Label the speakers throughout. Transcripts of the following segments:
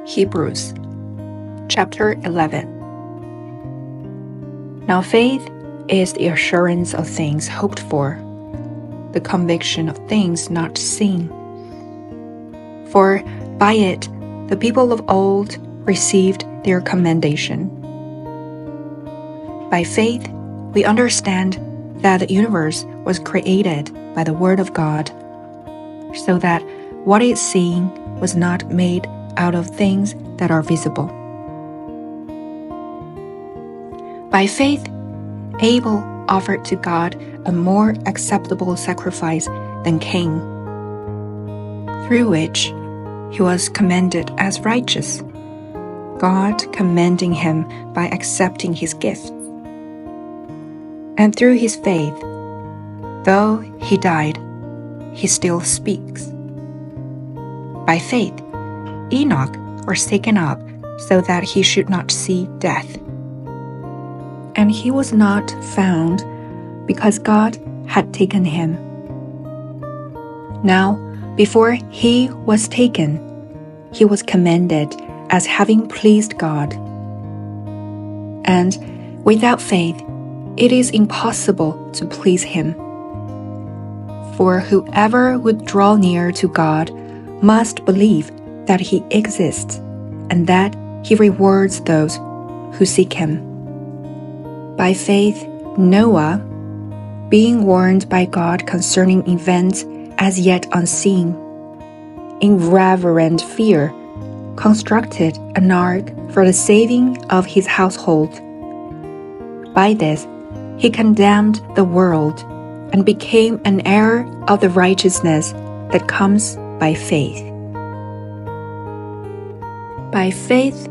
Speaker 1: Hebrews chapter 11. Now faith is the assurance of things hoped for, the conviction of things not seen. For by it the people of old received their commendation. By faith we understand that the universe was created by the word of God, so that what is seen was not made out of things that are visible. By faith, Abel offered to God a more acceptable sacrifice than Cain, through which he was commended as righteous, God commending him by accepting his gift. And through his faith, though he died, he still speaks. By faith, Enoch was taken up so that he should not see death. And he was not found because God had taken him. Now, before he was taken, he was commended as having pleased God. And without faith, it is impossible to please him. For whoever would draw near to God must believe that he exists and that he rewards those who seek him. By faith, Noah, being warned by God concerning events as yet unseen, in reverent fear, constructed an ark for the saving of his household. By this, he condemned the world and became an heir of the righteousness that comes by faith. By faith,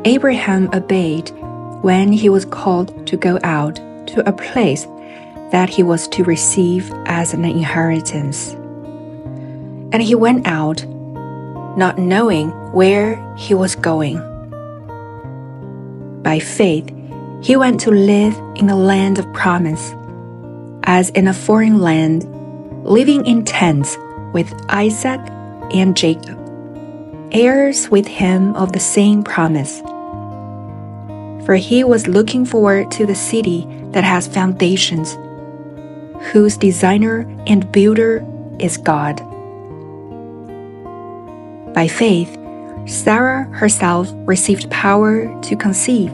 Speaker 1: Abraham obeyed when he was called to go out to a place that he was to receive as an inheritance. And he went out, not knowing where he was going. By faith, he went to live in the land of promise, as in a foreign land, living in tents with Isaac and Jacob, heirs with him of the same promise. For he was looking forward to the city that has foundations, whose designer and builder is God. By faith, Sarah herself received power to conceive,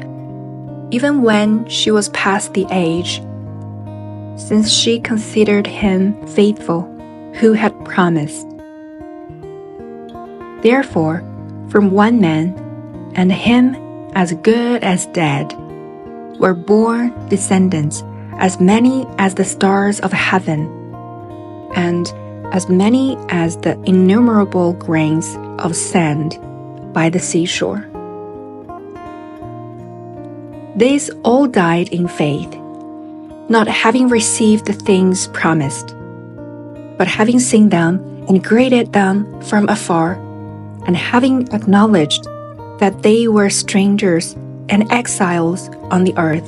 Speaker 1: even when she was past the age, since she considered him faithful who had promised. Therefore, from one man, and him as good as dead, were born descendants as many as the stars of heaven, and as many as the innumerable grains of sand by the seashore. These all died in faith, not having received the things promised, but having seen them and greeted them from afar, and having acknowledged that they were strangers and exiles on the earth.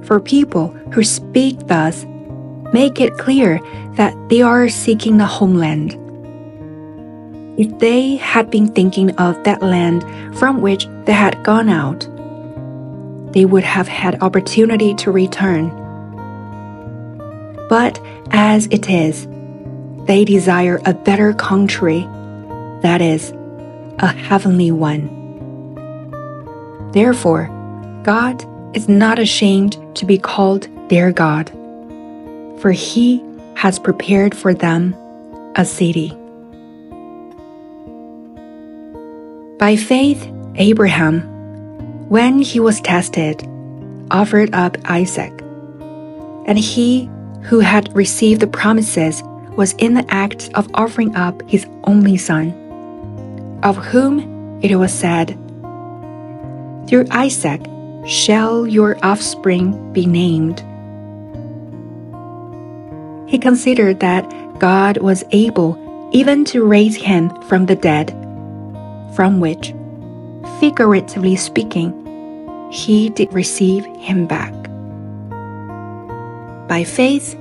Speaker 1: For people who speak thus make it clear that they are seeking a homeland. If they had been thinking of that land from which they had gone out, they would have had opportunity to return. But as it is, they desire a better country, that is, a heavenly one. Therefore, God is not ashamed to be called their God, for he has prepared for them a city. By faith, Abraham, when he was tested, offered up Isaac, and he who had received the promises was in the act of offering up his only son, of whom it was said, "Through Isaac shall your offspring be named." He considered that God was able even to raise him from the dead, from which, figuratively speaking, he did receive him back. By faith,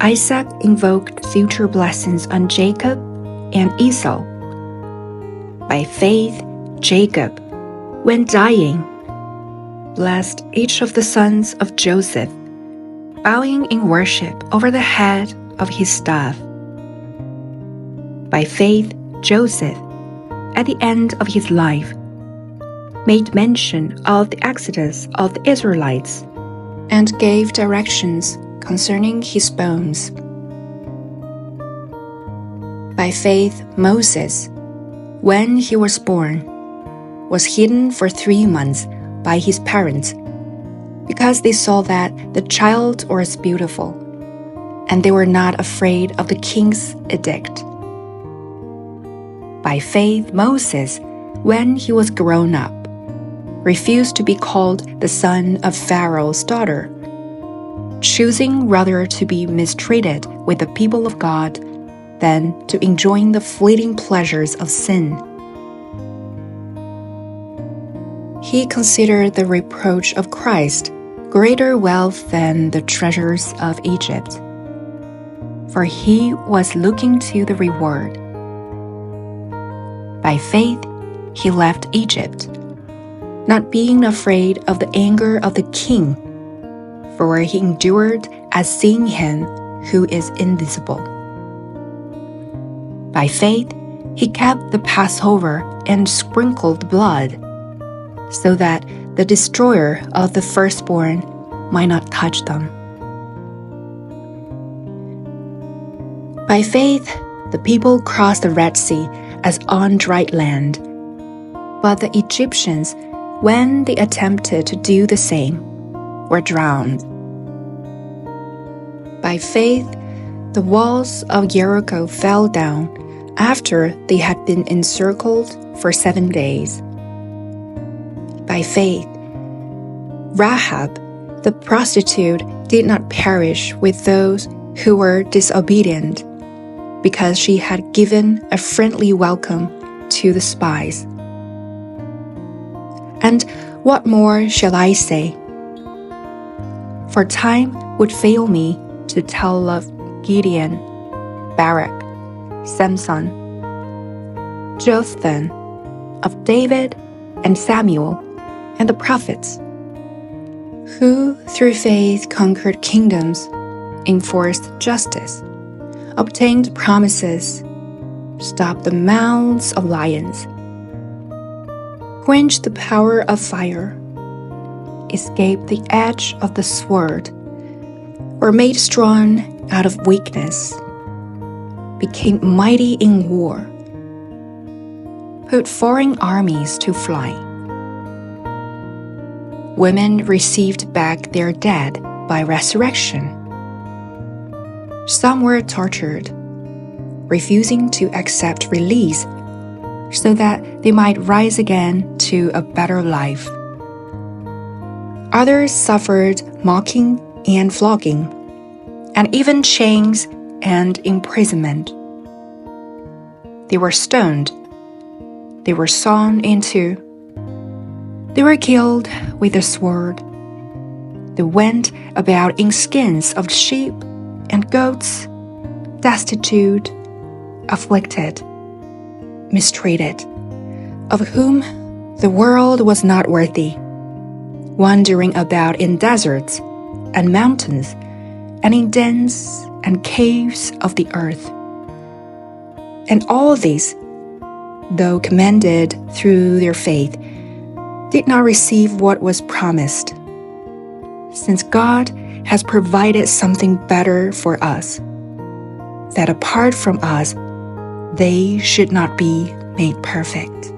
Speaker 1: Isaac invoked future blessings on Jacob and Esau. By faith, Jacob, when dying, blessed each of the sons of Joseph, bowing in worship over the head of his staff. By faith, Joseph, at the end of his life, made mention of the exodus of the Israelites and gave directions concerning his bones. By faith, Moses, when he was born, was hidden for 3 months by his parents, because they saw that the child was beautiful, and they were not afraid of the king's edict. By faith, Moses, when he was grown up, refused to be called the son of Pharaoh's daughter, choosing rather to be mistreated with the people of God than to enjoy the fleeting pleasures of sin. He considered the reproach of Christ greater wealth than the treasures of Egypt, for he was looking to the reward. By faith, he left Egypt, not being afraid of the anger of the king, for he endured as seeing him who is invisible. By faith, he kept the Passover and sprinkled blood, so that the destroyer of the firstborn might not touch them. By faith, the people crossed the Red Sea as on dry land, but the Egyptians, when they attempted to do the same, were drowned. By faith, the walls of Jericho fell down after they had been encircled for 7 days. By faith, Rahab, the prostitute, did not perish with those who were disobedient, because she had given a friendly welcome to the spies. And what more shall I say? For time would fail me to tell of Gideon, Barak, Samson, Jotham, of David and Samuel, and the prophets, who through faith conquered kingdoms, enforced justice, obtained promises, stopped the mouths of lions, quenched the power of fire, escaped the edge of the sword, were made strong out of weakness, became mighty in war, put foreign armies to flight. Women received back their dead by resurrection. Some were tortured, refusing to accept release so that they might rise again to a better life. Others suffered mocking and flogging, and even chains and imprisonment. They were stoned. They were sawn in two. They were killed with the sword. They went about in skins of sheep and goats, destitute, afflicted, mistreated, of whom the world was not worthy, wandering about in deserts and mountains and in dens and caves of the earth. And all these, though commended through their faith, did not receive what was promised, since God has provided something better for us, that apart from us, they should not be made perfect.